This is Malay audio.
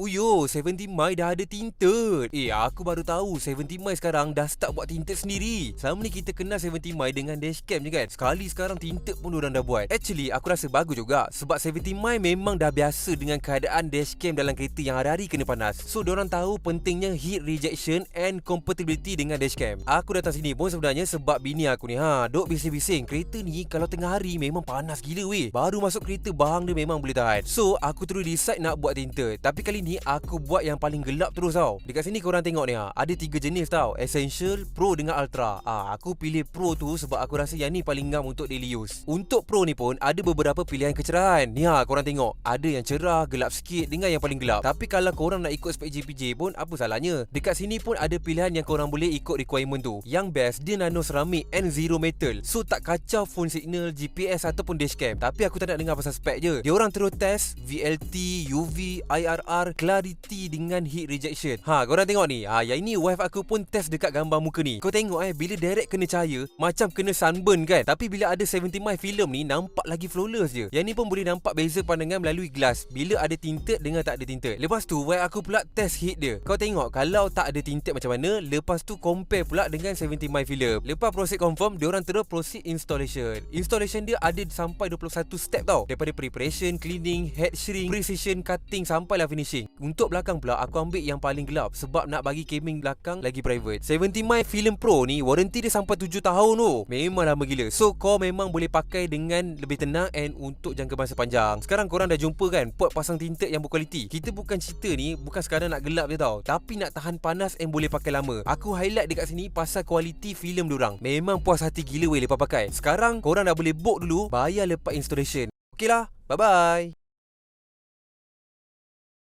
Uyo, 70 My dah ada tinted. Aku baru tahu 70 My sekarang dah start buat tinted sendiri. Selama ni kita kenal 70 My dengan dashcam je kan. Sekali sekarang tinted pun diorang dah buat. Actually, aku rasa bagus juga. Sebab 70 My memang dah biasa dengan keadaan dashcam dalam kereta yang hari-hari kena panas. So, diorang tahu pentingnya heat rejection and compatibility dengan dashcam. Aku datang sini pun sebenarnya sebab bini aku ni duk bising-bising. Kereta ni kalau tengah hari memang panas gila weh. Baru masuk kereta bahang dia memang boleh tahan. So, aku terus decide nak buat tinted. Tapi kali ni aku buat yang paling gelap terus tau. Dekat sini korang tengok ni ada 3 jenis tau. Essential, Pro dengan Ultra. Aku pilih Pro tu sebab aku rasa yang ni paling ngam untuk daily use. Untuk Pro ni pun ada beberapa pilihan kecerahan. Ni korang tengok. Ada yang cerah, gelap sikit dengan yang paling gelap. Tapi kalau korang nak ikut spek JPJ pun apa salahnya. Dekat sini pun ada pilihan yang korang boleh ikut requirement tu. Yang best dia nano ceramic and zero metal. So tak kacau phone signal, GPS ataupun dashcam. Tapi aku tak nak dengar pasal spek je. Dia orang terus test VLT, UV, IRR, clarity dengan heat rejection. Korang tengok ni. Yang ini wife aku pun test dekat gambar muka ni. Kau tengok bila direct kena cahaya macam kena sunburn kan. Tapi bila ada 70 My film ni nampak lagi flawless je. Yang ni pun boleh nampak beza pandangan melalui glass bila ada tinted dengan tak ada tinted. Lepas tu wife aku pula test heat dia. Kau tengok kalau tak ada tinted macam mana. Lepas tu compare pula dengan 70 My film. Lepas proses confirm, diorang terus proceed installation. Installation dia ada sampai 21 step tau. Daripada preparation, cleaning, head shrink, precision cutting sampailah finishing. Untuk belakang pula aku ambil yang paling gelap sebab nak bagi gaming belakang lagi private. 70 My Film Pro ni warranty dia sampai 7 tahun tu. Memang lama gila. So kau memang boleh pakai dengan lebih tenang and untuk jangka masa panjang. Sekarang korang dah jumpa kan port pasang tinted yang berkualiti. Kita bukan cerita ni bukan sekadar nak gelap je tau, tapi nak tahan panas and boleh pakai lama. Aku highlight dekat sini pasal kualiti filem diorang. Memang puas hati gila weh lepas pakai. Sekarang korang dah boleh book dulu, bayar lepas installation. Okey lah, bye bye.